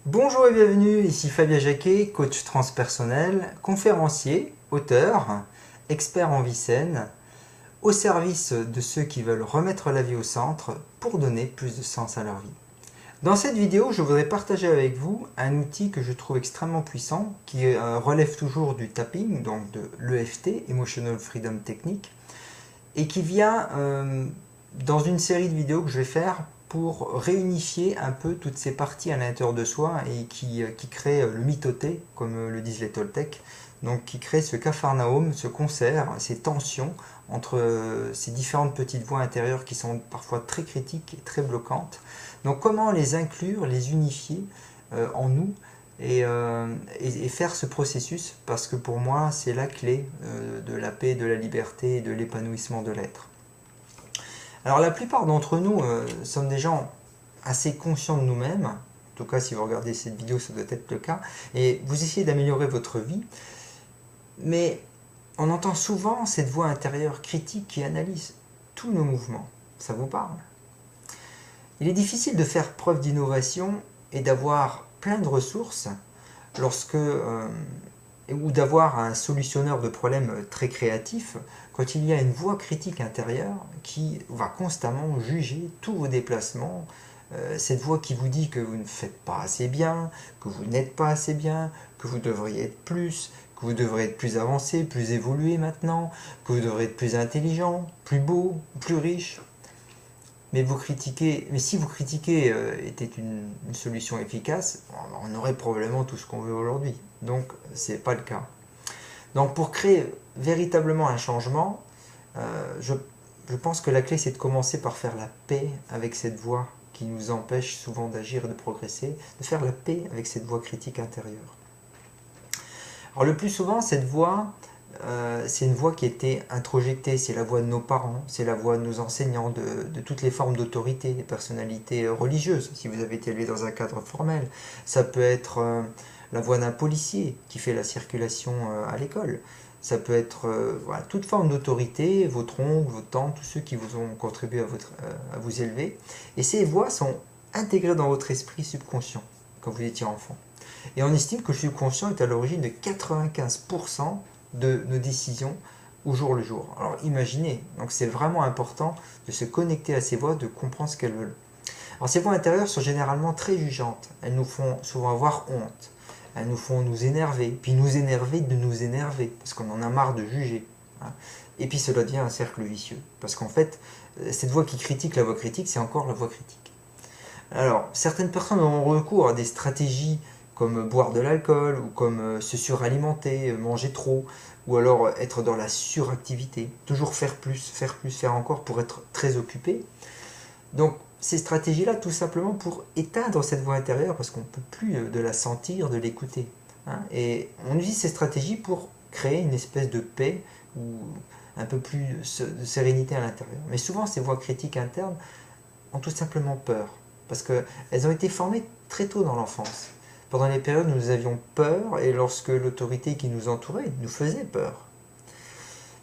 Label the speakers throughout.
Speaker 1: Bonjour et bienvenue, ici Fabien Jacquet, coach transpersonnel, conférencier, auteur, expert en vie saine, au service de ceux qui veulent remettre la vie au centre pour donner plus de sens à leur vie. Dans cette vidéo, je voudrais partager avec vous un outil que je trouve extrêmement puissant, qui relève toujours du tapping, donc de l'EFT, Emotional Freedom Technique, et qui vient dans une série de vidéos que je vais faire pour réunifier un peu toutes ces parties à l'intérieur de soi et qui crée le mitoté, comme le disent les Toltecs, donc qui crée ce capharnaüm, ce concert, ces tensions entre ces différentes petites voix intérieures qui sont parfois très critiques et très bloquantes. Donc comment les inclure, les unifier en nous et faire ce processus, parce que pour moi c'est la clé de la paix, de la liberté et de l'épanouissement de l'être. Alors la plupart d'entre nous sommes des gens assez conscients de nous-mêmes, en tout cas si vous regardez cette vidéo ça doit être le cas, et vous essayez d'améliorer votre vie, mais on entend souvent cette voix intérieure critique qui analyse tous nos mouvements. Ça vous parle? Il est difficile de faire preuve d'innovation et d'avoir plein de ressources ou d'avoir un solutionneur de problèmes très créatif quand il y a une voix critique intérieure qui va constamment juger tous vos déplacements, cette voix qui vous dit que vous ne faites pas assez bien, que vous n'êtes pas assez bien, que vous devriez être plus, que vous devriez être plus avancé, plus évolué maintenant, que vous devriez être plus intelligent, plus beau, plus riche. Mais si vous critiquez était une solution efficace, on aurait probablement tout ce qu'on veut aujourd'hui. Donc, ce n'est pas le cas. Donc, pour créer véritablement un changement, je pense que la clé, c'est de commencer par faire la paix avec cette voix qui nous empêche souvent d'agir et de progresser, de faire la paix avec cette voix critique intérieure. Alors, le plus souvent, cette voix, c'est une voix qui a été introjectée, c'est la voix de nos parents, c'est la voix de nos enseignants, de toutes les formes d'autorité, des personnalités religieuses, si vous avez été élevé dans un cadre formel. Ça peut être la voix d'un policier qui fait la circulation à l'école. Ça peut être voilà, toute forme d'autorité, votre oncle, votre tante, tous ceux qui vous ont contribué à vous élever. Et ces voix sont intégrées dans votre esprit subconscient quand vous étiez enfant. Et on estime que le subconscient est à l'origine de 95% de nos décisions au jour le jour. Alors imaginez, donc c'est vraiment important de se connecter à ces voix, de comprendre ce qu'elles veulent. Alors ces voix intérieures sont généralement très jugeantes, elles nous font souvent avoir honte, elles nous font nous énerver, puis nous énerver de nous énerver, parce qu'on en a marre de juger. Et puis cela devient un cercle vicieux, parce qu'en fait, cette voix qui critique la voix critique, c'est encore la voix critique. Alors, certaines personnes ont recours à des stratégies comme boire de l'alcool, ou comme se suralimenter, manger trop, ou alors être dans la suractivité, toujours faire plus, faire encore pour être très occupé. Donc ces stratégies-là, tout simplement pour éteindre cette voix intérieure, parce qu'on ne peut plus de la sentir, de l'écouter. Et on utilise ces stratégies pour créer une espèce de paix, ou un peu plus de sérénité à l'intérieur. Mais souvent, ces voix critiques internes ont tout simplement peur, parce qu'elles ont été formées très tôt dans l'enfance. Pendant les périodes où nous avions peur et lorsque l'autorité qui nous entourait nous faisait peur.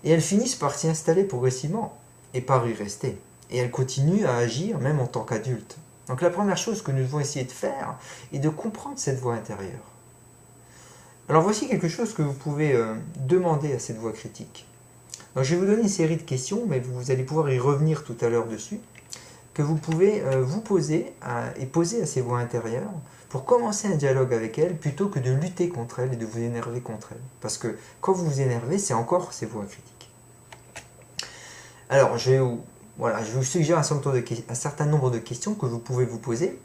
Speaker 1: Et elles finissent par s'y installer progressivement et par y rester. Et elles continuent à agir même en tant qu'adultes. Donc la première chose que nous devons essayer de faire est de comprendre cette voix intérieure. Alors voici quelque chose que vous pouvez demander à cette voix critique. Donc je vais vous donner une série de questions, mais vous allez pouvoir y revenir tout à l'heure dessus, que vous pouvez vous poser et poser à ces voix intérieures pour commencer un dialogue avec elles plutôt que de lutter contre elles et de vous énerver contre elles. Parce que quand vous vous énervez, c'est encore ces voix critiques. Alors, je vais vous suggérer un certain nombre de questions que vous pouvez vous poser.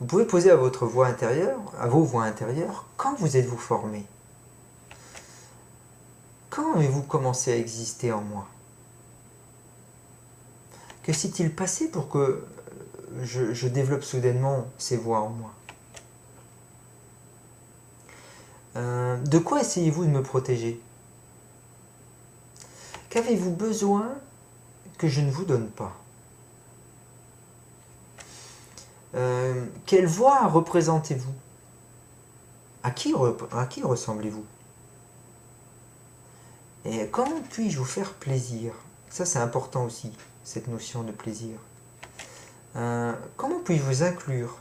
Speaker 1: Vous pouvez poser à votre voix intérieure, à vos voix intérieures, quand vous êtes-vous formé? Quand avez-vous commencé à exister en moi? Que s'est-il passé pour que je développe soudainement ces voix en moi? De quoi essayez-vous de me protéger? Qu'avez-vous besoin que je ne vous donne pas? Quelle voix représentez-vous? À qui ressemblez-vous? Et comment puis-je vous faire plaisir? Ça, c'est important aussi, cette notion de plaisir. Comment puis-je vous inclure?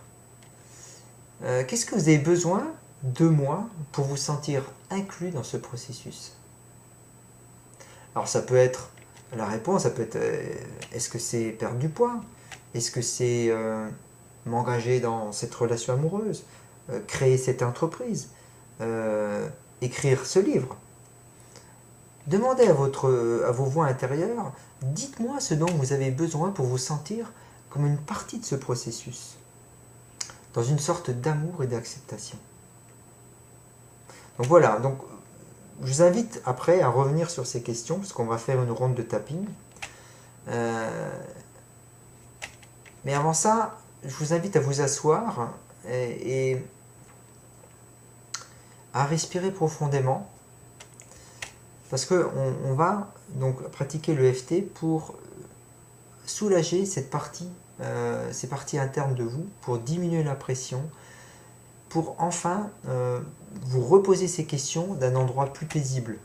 Speaker 1: Qu'est-ce que vous avez besoin de moi pour vous sentir inclus dans ce processus? Alors ça peut être, la réponse, ça peut être, est-ce que c'est perdre du poids? Est-ce que c'est m'engager dans cette relation amoureuse? Créer cette entreprise? Écrire ce livre? Demandez à vos voix intérieures, dites-moi ce dont vous avez besoin pour vous sentir comme une partie de ce processus, dans une sorte d'amour et d'acceptation. Donc voilà, donc je vous invite après à revenir sur ces questions, parce qu'on va faire une ronde de tapping. Mais avant ça, je vous invite à vous asseoir et à respirer profondément, parce qu'on va donc pratiquer le l'EFT pour soulager cette partie, ces parties internes de vous, pour diminuer la pression, pour enfin vous reposer ces questions d'un endroit plus paisible.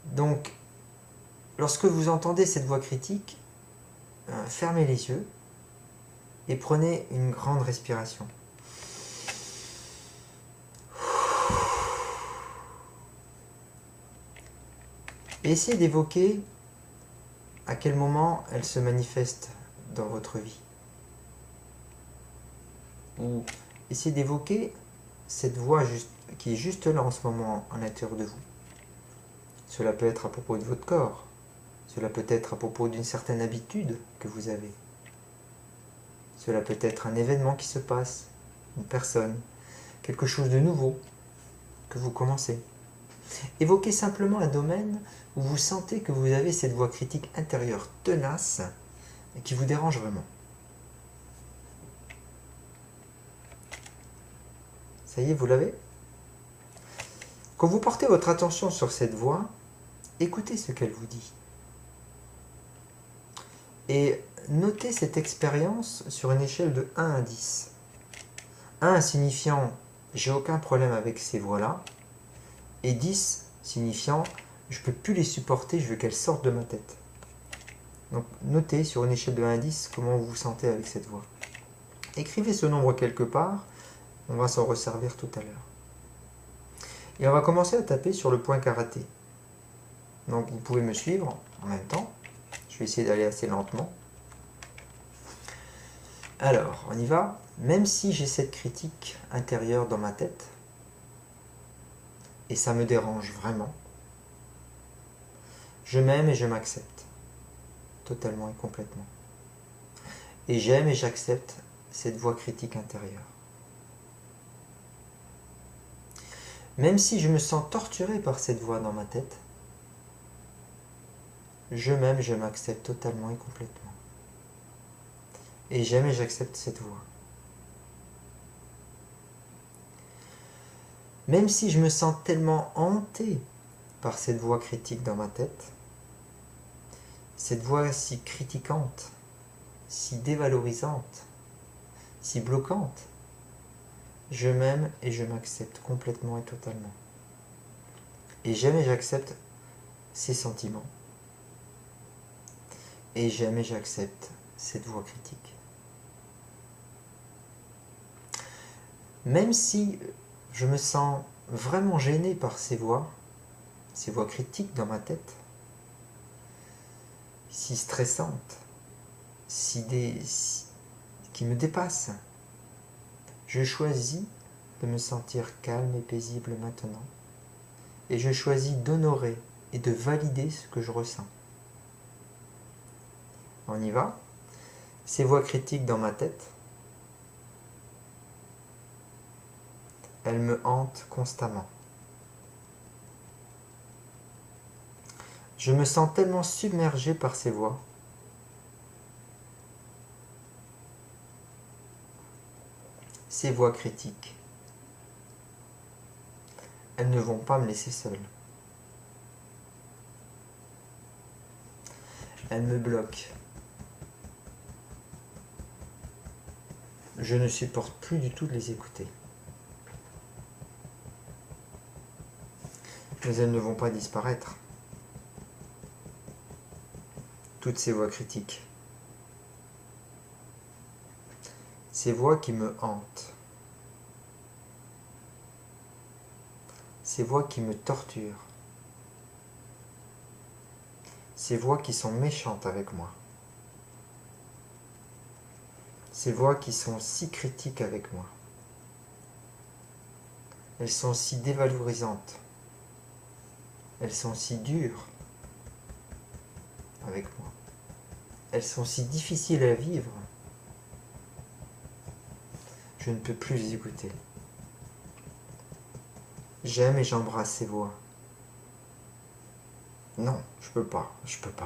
Speaker 1: Donc, lorsque vous entendez cette voix critique, fermez les yeux et prenez une grande respiration. Et essayez d'évoquer à quel moment elle se manifeste dans votre vie. Ou essayez d'évoquer cette voix qui est juste là en ce moment à l'intérieur de vous. Cela peut être à propos de votre corps. Cela peut être à propos d'une certaine habitude que vous avez. Cela peut être un événement qui se passe, une personne, quelque chose de nouveau que vous commencez. Évoquez simplement un domaine où vous sentez que vous avez cette voix critique intérieure tenace et qui vous dérange vraiment. Ça y est, vous l'avez? Quand vous portez votre attention sur cette voix, écoutez ce qu'elle vous dit. Et notez cette expérience sur une échelle de 1 à 10. 1 signifiant « j'ai aucun problème avec ces voix-là » et 10 signifiant « je ne peux plus les supporter, je veux qu'elles sortent de ma tête ». Donc notez sur une échelle de 1 à 10 comment vous vous sentez avec cette voix. Écrivez ce nombre quelque part, on va s'en resservir tout à l'heure. Et on va commencer à taper sur le point karaté. Donc vous pouvez me suivre en même temps. Je vais essayer d'aller assez lentement. Alors, on y va. Même si j'ai cette critique intérieure dans ma tête, et ça me dérange vraiment, je m'aime et je m'accepte, totalement et complètement. Et j'aime et j'accepte cette voix critique intérieure. Même si je me sens torturé par cette voix dans ma tête, je m'aime, je m'accepte totalement et complètement. Et j'aime et j'accepte cette voix. Même si je me sens tellement hanté par cette voix critique dans ma tête, cette voix si critiquante, si dévalorisante, si bloquante, je m'aime et je m'accepte complètement et totalement. Et j'aime et j'accepte ces sentiments. Et j'aime et j'accepte cette voix critique. Même si je me sens vraiment gêné par ces voix critiques dans ma tête, si stressantes, qui me dépassent, je choisis de me sentir calme et paisible maintenant. Et je choisis d'honorer et de valider ce que je ressens. On y va. Ces voix critiques dans ma tête, elles me hantent constamment. Je me sens tellement submergé par ces voix. Ces voix critiques, elles ne vont pas me laisser seul. Elles me bloquent. Je ne supporte plus du tout de les écouter. Mais elles ne vont pas disparaître. Toutes ces voix critiques. ces voix qui me hantent, ces voix qui me torturent, ces voix qui sont méchantes avec moi, ces voix qui sont si critiques avec moi. Elles sont si dévalorisantes, elles sont si dures avec moi, elles sont si difficiles à vivre. Je ne peux plus les écouter. J'aime et j'embrasse ces voix. Non, je peux pas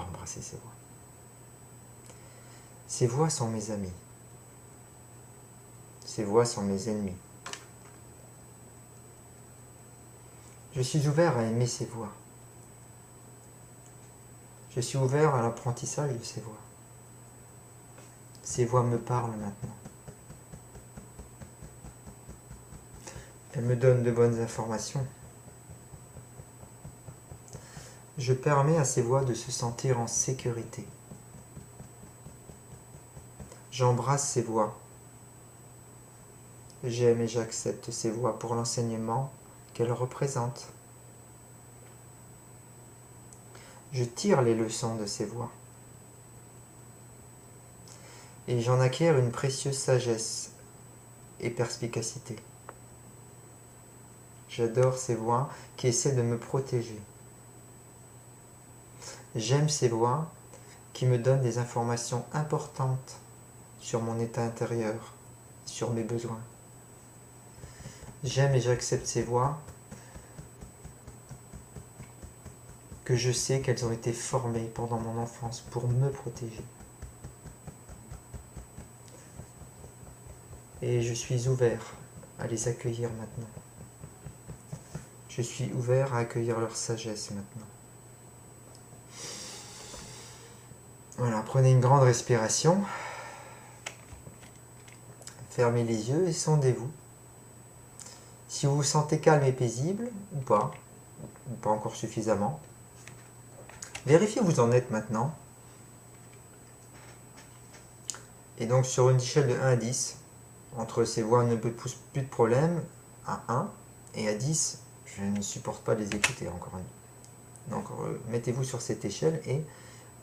Speaker 1: embrasser ces voix. Ces voix sont mes amis. Ces voix sont mes ennemis. Je suis ouvert à aimer ces voix. Je suis ouvert à l'apprentissage de ces voix. Ces voix me parlent maintenant. Elles me donnent de bonnes informations. Je permets à ces voix de se sentir en sécurité. J'embrasse ces voix. J'aime et j'accepte ces voix pour l'enseignement qu'elles représentent. Je tire les leçons de ces voix. Et j'en acquiers une précieuse sagesse et perspicacité. J'adore ces voix qui essaient de me protéger. J'aime ces voix qui me donnent des informations importantes sur mon état intérieur, sur mes besoins. J'aime et j'accepte ces voix que je sais qu'elles ont été formées pendant mon enfance pour me protéger. Et je suis ouvert à les accueillir maintenant. Je suis ouvert à accueillir leur sagesse maintenant. Voilà, prenez une grande respiration. Fermez les yeux et sondez-vous. Si vous vous sentez calme et paisible, ou pas encore suffisamment, vérifiez où vous en êtes maintenant. Et donc sur une échelle de 1 à 10, entre ces voix ne me posent plus de problème, à 1, et à 10, je ne supporte pas les écouter encore une. Donc mettez-vous sur cette échelle et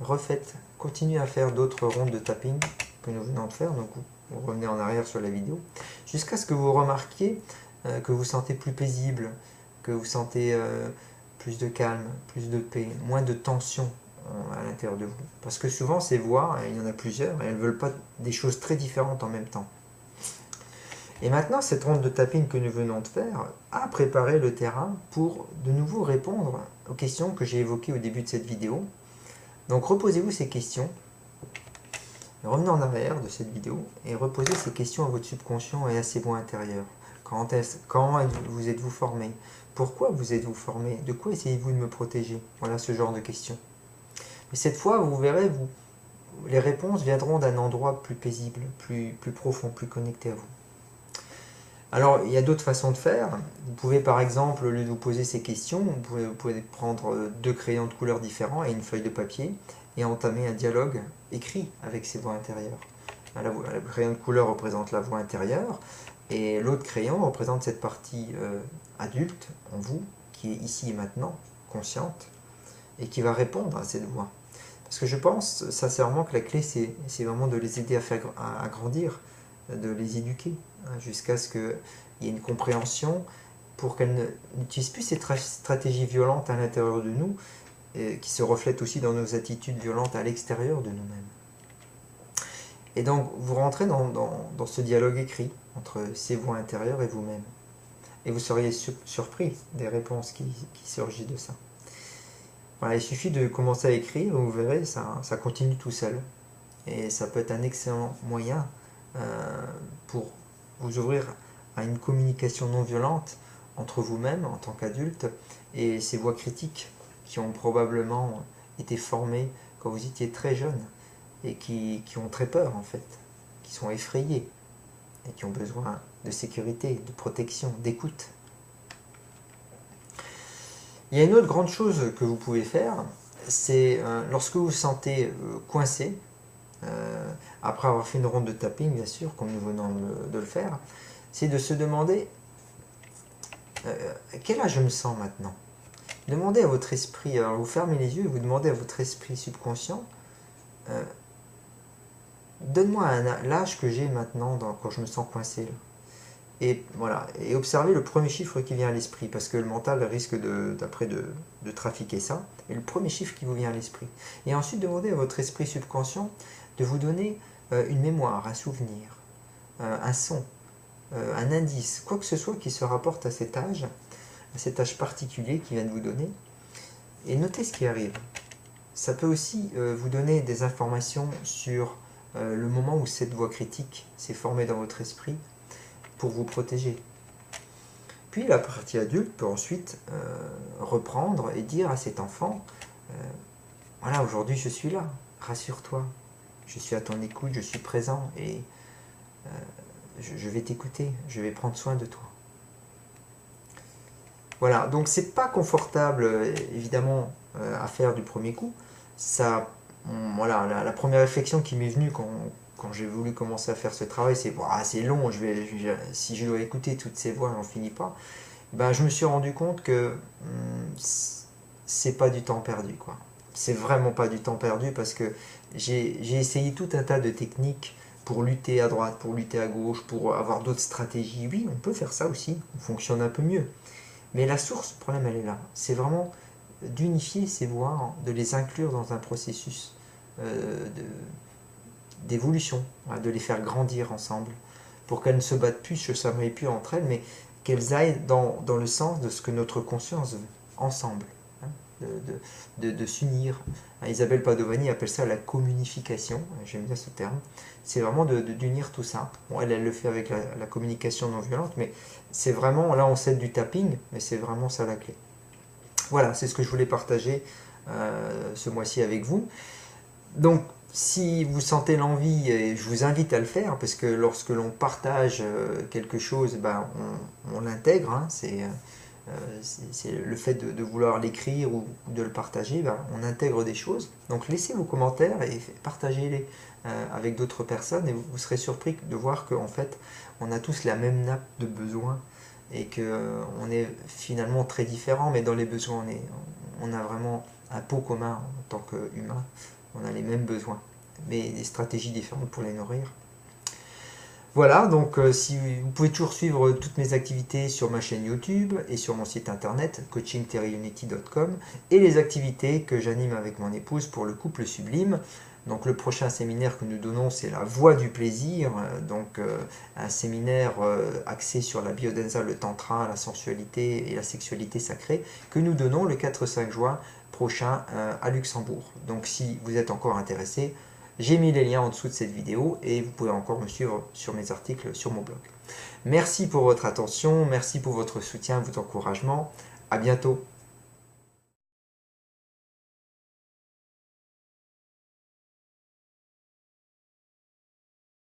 Speaker 1: refaites, continuez à faire d'autres rondes de tapping que nous venons de faire, donc vous revenez en arrière sur la vidéo, jusqu'à ce que vous remarquiez que vous sentez plus paisible, que vous sentez plus de calme, plus de paix, moins de tension à l'intérieur de vous. Parce que souvent ces voix, il y en a plusieurs, et elles ne veulent pas des choses très différentes en même temps. Et maintenant, cette ronde de tapping que nous venons de faire a préparé le terrain pour de nouveau répondre aux questions que j'ai évoquées au début de cette vidéo. Donc reposez-vous ces questions, revenez en arrière de cette vidéo et reposez ces questions à votre subconscient et à ses voix intérieures. Quand vous êtes-vous formé? Pourquoi vous êtes-vous formé? De quoi essayez-vous de me protéger? Voilà ce genre de questions. Mais cette fois, vous verrez, les réponses viendront d'un endroit plus paisible, plus profond, plus connecté à vous. Alors, il y a d'autres façons de faire. Vous pouvez par exemple, au lieu de vous poser ces questions, vous pouvez prendre 2 crayons de couleurs différents et une feuille de papier et entamer un dialogue écrit avec ces voix intérieures. Le crayon de couleur représente la voix intérieure et l'autre crayon représente cette partie adulte en vous, qui est ici et maintenant, consciente, et qui va répondre à cette voix. Parce que je pense sincèrement que la clé, c'est vraiment de les aider à grandir, de les éduquer, jusqu'à ce qu'il y ait une compréhension pour qu'elles n'utilisent plus ces stratégies violentes à l'intérieur de nous, et qui se reflètent aussi dans nos attitudes violentes à l'extérieur de nous-mêmes. Et donc, vous rentrez dans ce dialogue écrit entre ces voix intérieures et vous-même. Et vous seriez surpris des réponses qui surgissent de ça. Voilà, il suffit de commencer à écrire, vous verrez, ça continue tout seul. Et ça peut être un excellent moyen pour vous ouvrir à une communication non violente entre vous-même en tant qu'adulte et ces voix critiques qui ont probablement été formées quand vous étiez très jeune et qui ont très peur en fait, qui sont effrayés et qui ont besoin de sécurité, de protection, d'écoute. Il y a une autre grande chose que vous pouvez faire, c'est lorsque vous vous sentez coincé, après avoir fait une ronde de tapping, bien sûr, comme nous venons de le faire, c'est de se demander quel âge je me sens maintenant. Demandez à votre esprit, alors vous fermez les yeux et vous demandez à votre esprit subconscient, donne-moi l'âge que j'ai maintenant quand je me sens coincé. Là. Et voilà, et observez le premier chiffre qui vient à l'esprit, parce que le mental risque d'après de trafiquer ça, et le premier chiffre qui vous vient à l'esprit. Et ensuite, demandez à votre esprit subconscient de vous donner une mémoire, un souvenir, un son, un indice, quoi que ce soit qui se rapporte à cet âge particulier qu'il vient de vous donner, et notez ce qui arrive. Ça peut aussi vous donner des informations sur le moment où cette voix critique s'est formée dans votre esprit, pour vous protéger. Puis la partie adulte peut ensuite reprendre et dire à cet enfant, voilà, aujourd'hui je suis là, rassure-toi, je suis à ton écoute, je suis présent et je vais t'écouter, je vais prendre soin de toi. Voilà, donc c'est pas confortable évidemment à faire du premier coup. Ça, voilà, la première réflexion qui m'est venue quand j'ai voulu commencer à faire ce travail, c'est c'est long, si je dois écouter toutes ces voix, j'en finis pas. Ben, je me suis rendu compte que c'est pas du temps perdu, quoi. C'est vraiment pas du temps perdu parce que j'ai essayé tout un tas de techniques pour lutter à droite, pour lutter à gauche, pour avoir d'autres stratégies. Oui, on peut faire ça aussi, on fonctionne un peu mieux. Mais la source, le problème, elle est là. C'est vraiment d'unifier ces voix, hein, de les inclure dans un processus d'évolution, de les faire grandir ensemble, pour qu'elles ne se battent plus, se s'amènent plus entre elles, mais qu'elles aillent dans le sens de ce que notre conscience veut, ensemble, hein, de s'unir. Isabelle Padovani appelle ça la communification, j'aime bien ce terme, c'est vraiment d'unir tout ça. Bon, elle le fait avec la communication non violente, mais c'est vraiment, là on s'aide du tapping, mais c'est vraiment ça la clé. Voilà, c'est ce que je voulais partager ce mois-ci avec vous. Donc, si vous sentez l'envie, et je vous invite à le faire, parce que lorsque l'on partage quelque chose, ben, on l'intègre, hein, c'est le fait de vouloir l'écrire ou de le partager, ben, on intègre des choses. Donc laissez vos commentaires et partagez-les avec d'autres personnes, et vous serez surpris de voir qu'en fait, on a tous la même nappe de besoins, et qu'on est finalement très différents, mais dans les besoins, on a vraiment un pot commun en tant qu'humain. On a les mêmes besoins, mais des stratégies différentes pour les nourrir. Voilà, donc si vous pouvez toujours suivre toutes mes activités sur ma chaîne YouTube et sur mon site internet coaching-unity.com et les activités que j'anime avec mon épouse pour le couple sublime. Donc le prochain séminaire que nous donnons, c'est la voie du plaisir, donc un séminaire axé sur la biodanza, le tantra, la sensualité et la sexualité sacrée, que nous donnons le 4-5 juin prochain à Luxembourg. Donc si vous êtes encore intéressé, j'ai mis les liens en dessous de cette vidéo et vous pouvez encore me suivre sur mes articles sur mon blog. Merci pour votre attention, merci pour votre soutien, votre encouragement. À bientôt.